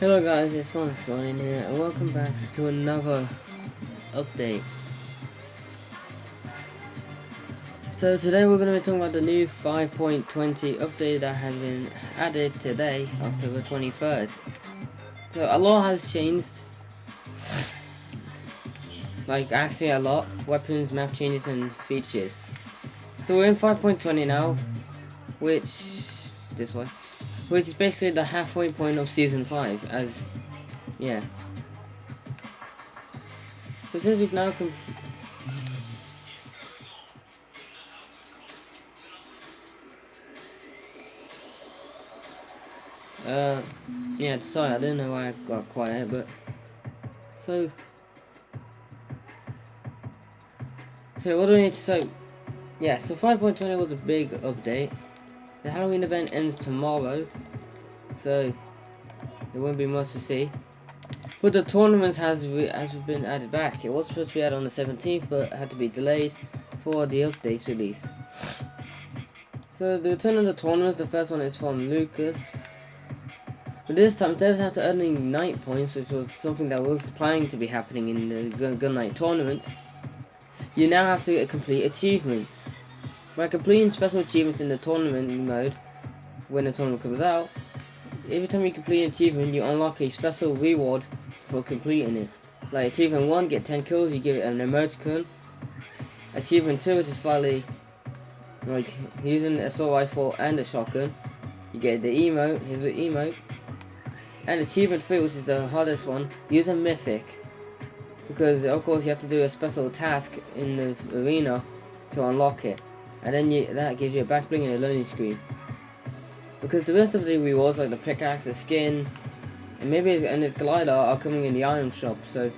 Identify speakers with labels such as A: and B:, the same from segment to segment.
A: Hello guys, it's Sonic in here, and welcome back to another update. So today we're going to be talking about the new 5.20 update that has been added today, October 23rd. So a lot has changed, like actually a lot, weapons, map changes and features. So we're in 5.20 now, which is basically the halfway point of Season 5, yeah. So since we've now yeah, sorry, I don't know why I got quiet, but so what do we need to say? Yeah, so 5.20 was a big update. The Halloween event ends tomorrow, so there won't be much to see. But the tournament has been added back. It was supposed to be out on the 17th, but had to be delayed for the update's release. So the return of the tournaments, the first one is from Lucas. But this time, instead of having to earning night points, which was something that was planning to be happening in the GunNite tournaments, you now have to complete achievements. By completing special achievements in the tournament mode, when the tournament comes out, every time you complete an achievement, you unlock a special reward for completing it. Like achievement 1, get 10 kills, you give it an emoticon. Achievement 2 is slightly like using an assault rifle and a shotgun. You get the emote, here's the emote. And achievement 3, which is the hardest one, use a mythic. Because of course you have to do a special task in the arena to unlock it. And then that gives you a back bling and a loading screen. Because the rest of the rewards like the pickaxe, the skin, and its glider are coming in the item shop. So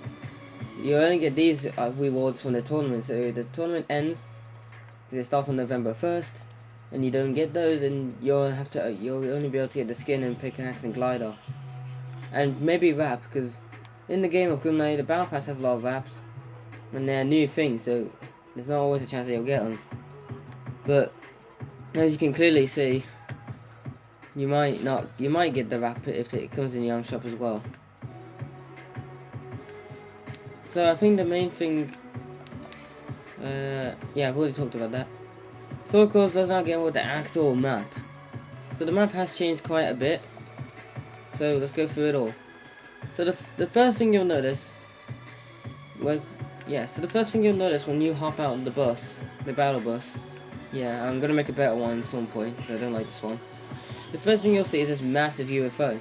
A: you only get these rewards from the tournament. So the tournament ends, because it starts on November 1st, and you don't get those, and you'll only be able to get the skin and pickaxe and glider. And maybe wrap, because in the game of GunNite, the Battle Pass has a lot of wraps, and they're new things, so there's not always a chance that you'll get them. But as you can clearly see, you might get the wrap if it comes in the item shop as well. So I think the main thing, yeah, I've already talked about that. So of course, let's now get on with the actual map. So the map has changed quite a bit. So let's go through it all. So the first thing you'll notice when you hop out of the bus, the battle bus, yeah, I'm gonna make a better one at some point because I don't like this one. The first thing you'll see is this massive UFO.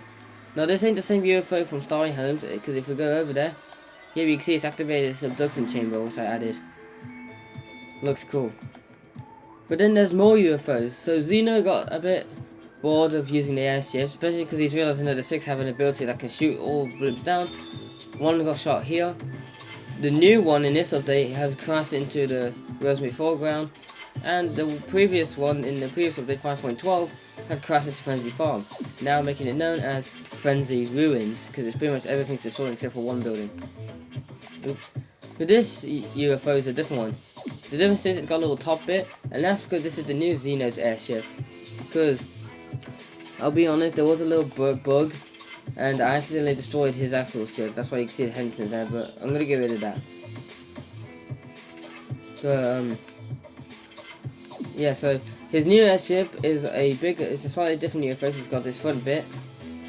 A: Now this ain't the same UFO from Starry Homes, because if we go over there, yeah, you can see it's activated a subduction chamber, which I added. Looks cool. But then there's more UFOs. So Xeno got a bit bored of using the airships, especially because he's realizing that the 6 have an ability that can shoot all blimps down. One got shot here. The new one in this update has crashed into the Rosemary foreground, and the previous one in the previous update 5.12 had crashed into Frenzy Farm, now making it known as Frenzy Ruins, because it's pretty much everything's destroyed except for one building. Oops. But this UFO is a different one. The difference is it's got a little top bit, and that's because this is the new Xeno's airship. Because, I'll be honest, there was a little bug, and I accidentally destroyed his actual ship. That's why you can see the henchman there, but I'm gonna get rid of that. So, yeah, so his new airship is it's a slightly different UFO. It's got this front bit,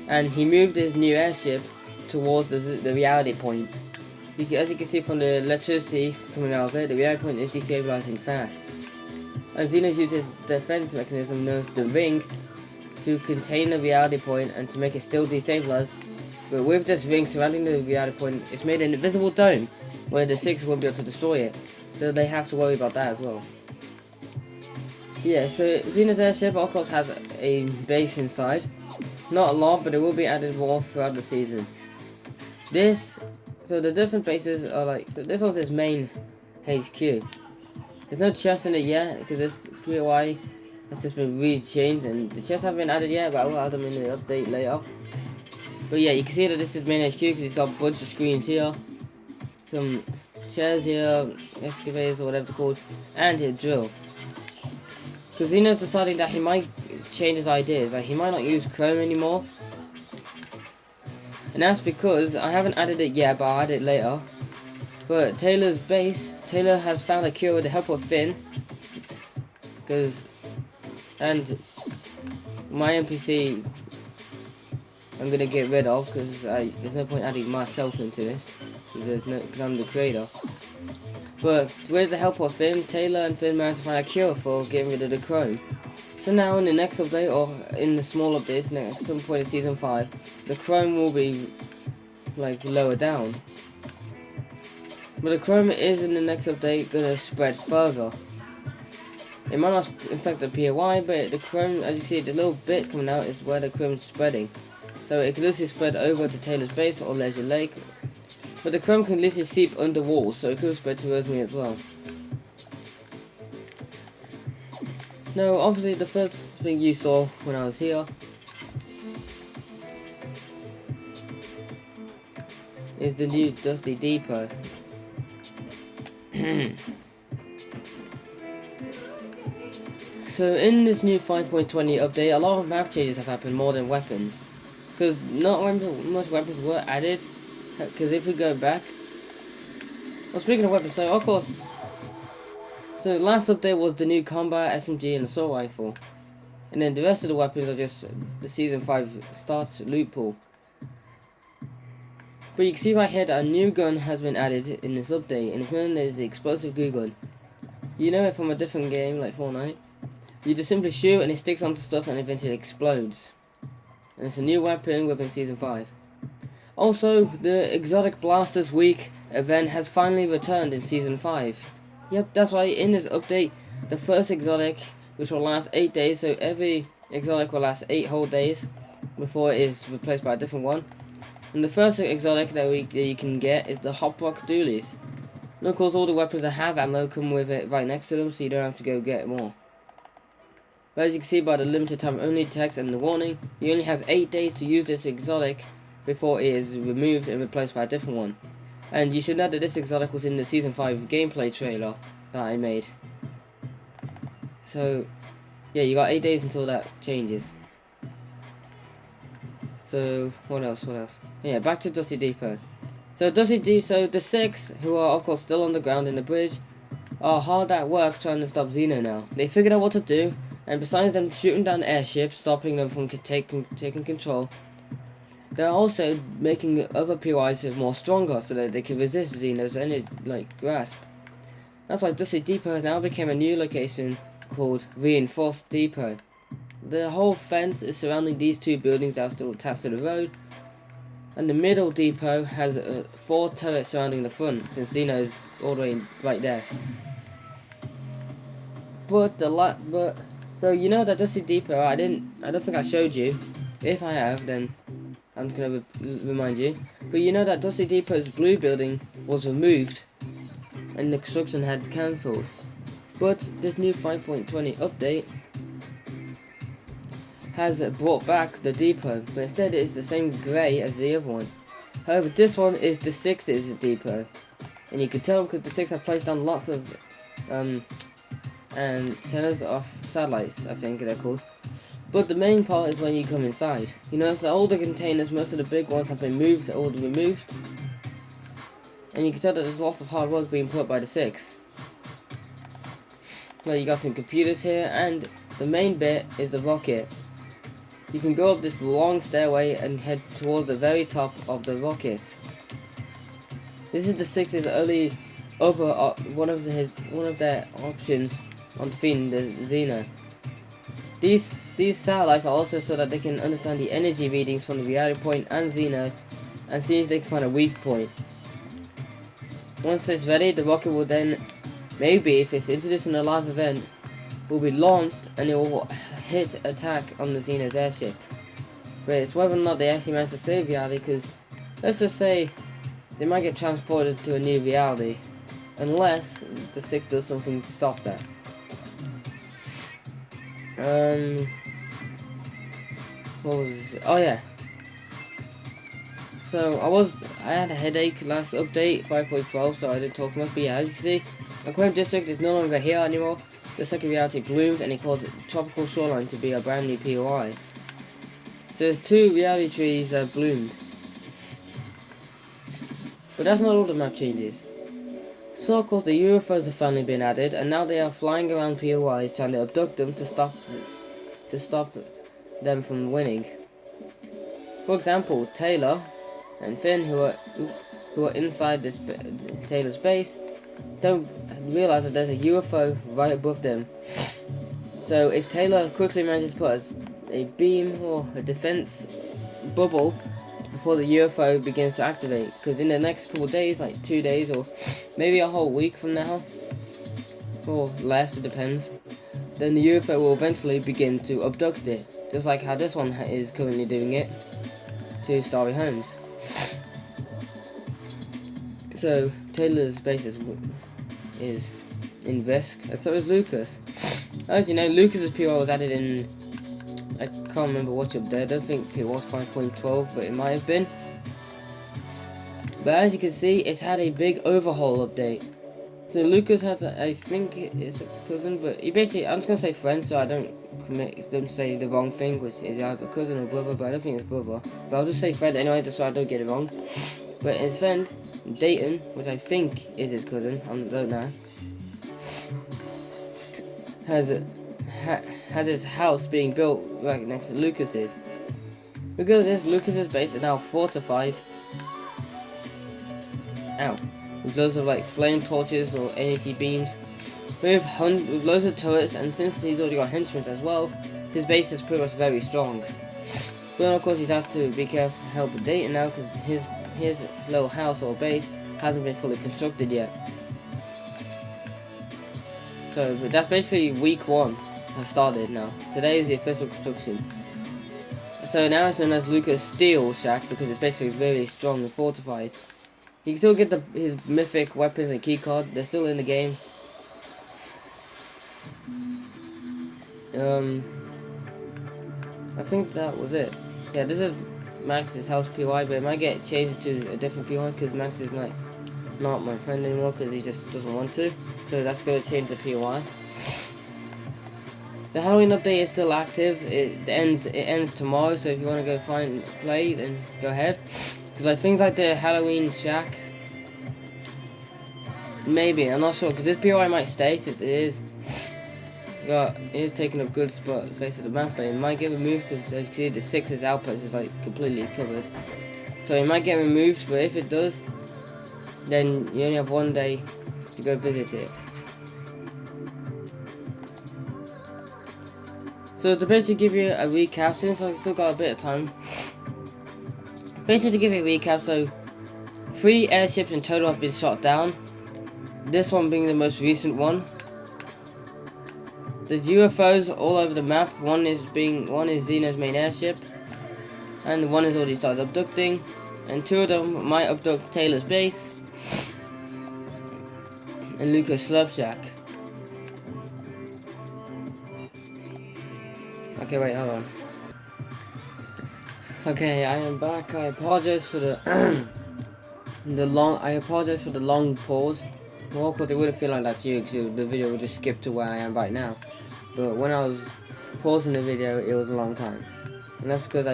A: and he moved his new airship towards the reality point. As you can see from the electricity coming out of it, the reality point is destabilizing fast. And Xenos uses defense mechanism known as the ring to contain the reality point and to make it still destabilize. But with this ring surrounding the reality point, it's made an invisible dome where the 6 won't be able to destroy it. So they have to worry about that as well. Yeah, so Xeno's airship of course has a base inside. Not a lot, but it will be added more throughout the season. So the different bases are like, so this one's his main HQ. There's no chest in it yet, because this POI has just been re-changed, and the chests haven't been added yet, but I will add them in the update later. But yeah, you can see that this is main HQ, because he's got a bunch of screens here, some chairs here, excavators or whatever they're called, and his drill. Because Xeno's deciding that he might change his ideas, like he might not use chrome anymore. and that's because I haven't added it yet, but I'll add it later. But Taylor has found a cure with the help of Finn, and my NPC I'm gonna get rid of because there's no point adding myself into this because I'm the creator. But with the help of Finn, Taylor and Finn managed to find a cure for getting rid of the chrome. So now in the next update, or in the small updates, at some point in season 5, the chrome will be like lower down. But the chrome is in the next update gonna spread further. It might not infect the POI, but the chrome, as you see, the little bits coming out is where the chrome is spreading. So it can literally spread over to Taylor's base or Leisure Lake. But the chrome can literally seep under walls, so it could spread towards me as well. Now, obviously, the first thing you saw when I was here is the new Dusty Depot. So in this new 5.20 update, a lot of map changes have happened more than weapons. Because not much weapons were added. Because if we go back... Well, speaking of weapons, so of course... So the last update was the new combat, SMG and assault rifle. And then the rest of the weapons are just the Season 5 start loot pool. But you can see right here that a new gun has been added in this update. And it's known as the explosive glue gun. You know it from a different game like Fortnite. You just simply shoot and it sticks onto stuff and eventually explodes. And it's a new weapon within Season 5. Also, the Exotic Blasters Week event has finally returned in Season 5. Yep, that's why in this update, the first exotic, which will last 8 days, so every exotic will last 8 whole days before it is replaced by a different one. And the first exotic that you can get is the Hop Rock Dualies. And of course all the weapons that have ammo come with it right next to them, so you don't have to go get more. But as you can see by the limited time only text and the warning, you only have 8 days to use this exotic before it is removed and replaced by a different one. And you should know that this exotic was in the Season 5 gameplay trailer that I made. So, yeah, you got 8 days until that changes. So, what else? Yeah, back to Dusty Depot. So the 6, who are of course still on the ground in the bridge, are hard at work trying to stop Xeno now. They figured out what to do, and besides them shooting down airships, stopping them from taking control, they're also making other POIs more stronger so that they can resist Xeno's grasp. That's why Dusty Depot has now become a new location called Reinforced Depot. The whole fence is surrounding these 2 buildings that are still attached to the road, and the middle depot has 4 turrets surrounding the front, since Xeno is all the way right there. So you know that Dusty Depot, I don't think I showed you. If I have, then I'm just gonna remind you. But you know that Dusty Depot's blue building was removed, and the construction had cancelled. But this new 5.20 update has brought back the depot, but instead it is the same grey as the other one. However, this one is the 6's depot, and you can tell because the 6 have placed down lots of antennas of satellites, I think they're called. But the main part is when you come inside. You notice that all the containers, most of the big ones, have been removed, and you can tell that there's lots of hard work being put by the 6. Well, you got some computers here, and the main bit is the rocket. You can go up this long stairway and head towards the very top of the rocket. This is the 6's only other one of their options on defeating the Xeno. These satellites are also so that they can understand the energy readings from the reality point and Xeno, and see if they can find a weak point. Once it's ready, the rocket will then, maybe if it's introduced in a live event, will be launched and it will hit attack on the Xeno's airship. But it's whether or not they actually manage to save reality, because let's just say they might get transported to a new reality, unless the 6 does something to stop that. What was it? Oh yeah. So I had a headache last update, 5.12, so I didn't talk much, but yeah, as you can see, Aquarium District is no longer here anymore. The second reality bloomed, and he calls it Tropical Shoreline to be a brand new POI. So there's 2 reality trees that bloomed. But that's not all the map changes. So of course the UFOs have finally been added, and now they are flying around POIs trying to abduct them to stop them from winning. For example, Taylor and Finn, who are inside Taylor's base, don't realize that there's a UFO right above them. So if Taylor quickly manages to put a beam or a defense bubble before the UFO begins to activate, because in the next couple of days, like 2 days or maybe a whole week from now, or less, it depends, then the UFO will eventually begin to abduct it, just like how this one is currently doing it to Starry Homes. So Taylor's base is in risk, and so is Lucas. As you know, Lucas's PO was added in, I can't remember which update, I don't think it was 5.12, but it might have been. But as you can see, it's had a big overhaul update. So Lucas has I think it's a cousin, but he basically, I'm just going to say friend so I don't say the wrong thing, which is either cousin or brother, but I don't think it's brother. But I'll just say friend anyway, just so I don't get it wrong. But his friend, Dayton, which I think is his cousin, I don't know, has his house being built right next to Lucas's. Because Lucas's base is now fortified. Ow. With loads of like flame torches or NAT beams. With loads of turrets, and since he's already got henchmen as well, his base is pretty much very strong. But of course he's had to be careful help with Dayton now, because his little house or base hasn't been fully constructed yet. So but that's basically week 1 has started now. Today is the official construction. So now it's known as Lucas Steel Shack because it's basically very strong and fortified. You can still get his mythic weapons and keycard, they're still in the game. I think that was it. Yeah, this is Max's house POI, but it might get changed to a different POI because Max is like not my friend anymore because he just doesn't want to. So that's going to change the POI. The Halloween update is still active. It ends tomorrow, so if you want to go play, then go ahead. Because like things like the Halloween shack, maybe, I'm not sure, because this POI might stay since it is taking up good space of the map, but it might get removed because as you can see the 6's outpost is like completely covered. So it might get removed, but if it does, then you only have 1 day to go visit it. So to basically give you a recap, since I've still got a bit of time, basically to give you a recap, so 3 airships in total have been shot down, this one being the most recent one. There's UFOs all over the map. One is Xeno's main airship, and one has already started abducting, and 2 of them might abduct Taylor's base and Lucas Slurp Shack. Okay, wait, hold on. Okay, I am back. I apologize for the long pause. Well, of course it wouldn't feel like that to you because the video would just skip to where I am right now. But when I was pausing the video, it was a long time, and that's because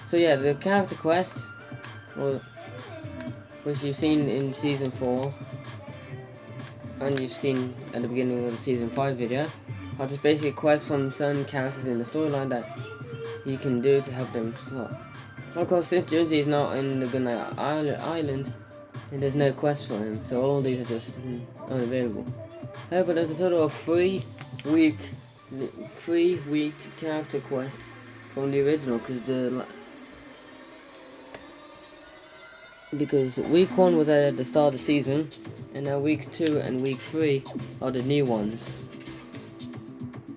A: so yeah, the character quests, which you've seen in season 4, and you've seen at the beginning of the season 5 video, are just basically quests from certain characters in the storyline that you can do to help them slot. Of course, since Jonesy is not in the GunNite Island, and there's no quest for him, so all these are just unavailable. However, there's a total of 3 week character quests from the original, because week 1 was at the start of the season, and now week 2 and week 3 are the new ones.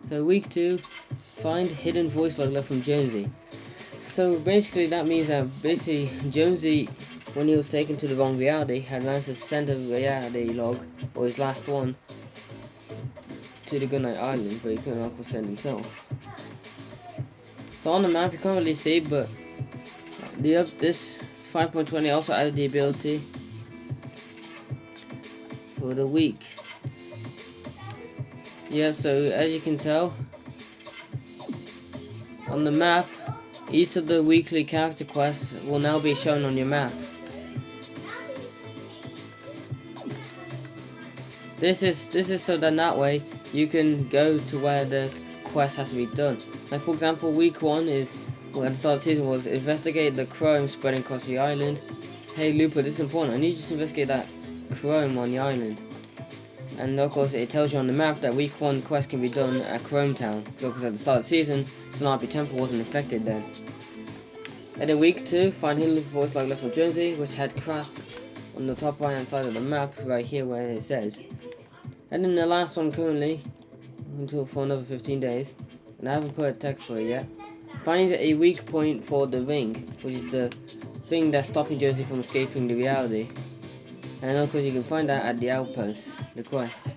A: So week 2, find hidden voice log left from Jonesy. So basically that means that Jonesy, when he was taken to the wrong reality, had managed to send a reality log, or his last one, to the GunNite Island, but he couldn't of course send himself. So on the map you can't really see, but this 5.20 also added the ability for the week. Yeah, so as you can tell, on the map, each of the weekly character quests will now be shown on your map. This is so that way you can go to where the quest has to be done. Like for example, week 1 is, well, at the start of the season was investigate the chrome spreading across the island. Hey Looper, this is important. I need you to investigate that chrome on the island. And of course it tells you on the map that week 1 quest can be done at Chrome Town, because at the start of the season, Sanapi Temple wasn't affected then. And then week 2, find hidden voice like left from Jersey, which had crashed on the top right hand side of the map, right here where it says. And then the last one currently, until for another 15 days, and I haven't put a text for it yet. Finding a weak point for the ring, which is the thing that's stopping Jersey from escaping the reality. And of course you can find that at the outpost, the quest.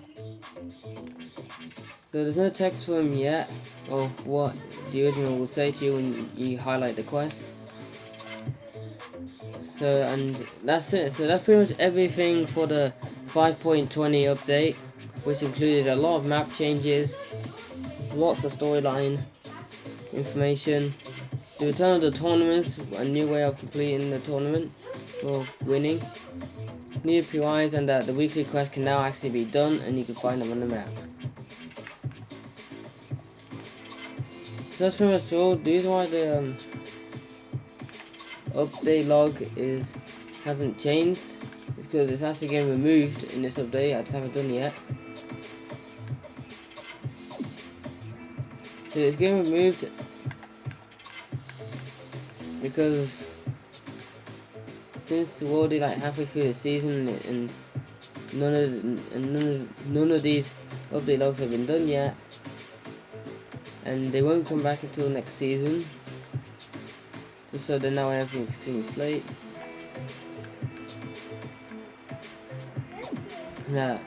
A: So there's no text for him yet, or what the original will say to you when you highlight the quest. So, and that's it. So that's pretty much everything for the 5.20 update, which included a lot of map changes, lots of storyline information, the return of the tournaments, a new way of completing the tournament, or winning, new PYs, and that the weekly quest can now actually be done and you can find them on the map. So that's pretty much all. The reason why the update log hasn't changed is because it's actually getting removed in this update. I just haven't done it yet. So it's getting removed because since we're already like halfway through the season and none of these update logs have been done yet, and they won't come back until next season. Just so that now everything's clean slate. Now,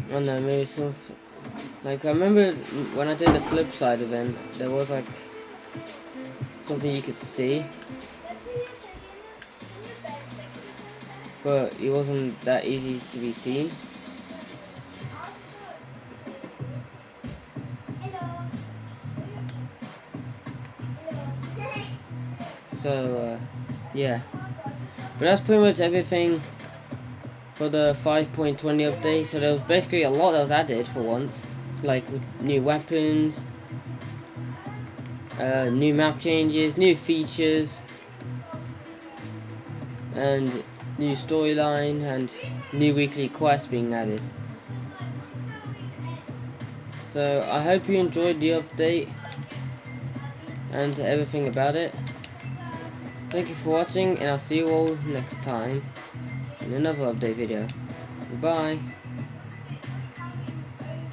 A: I don't know, maybe something. Like I remember when I did the flip side event, there was like something you could see, but it wasn't that easy to be seen. So yeah, but that's pretty much everything for the 5.20 update. So there was basically a lot that was added for once, like new weapons, new map changes, new features, and new storyline, and new weekly quests being added. So I hope you enjoyed the update and everything about it. Thank you for watching, and I'll see you all next time in another update video. Goodbye.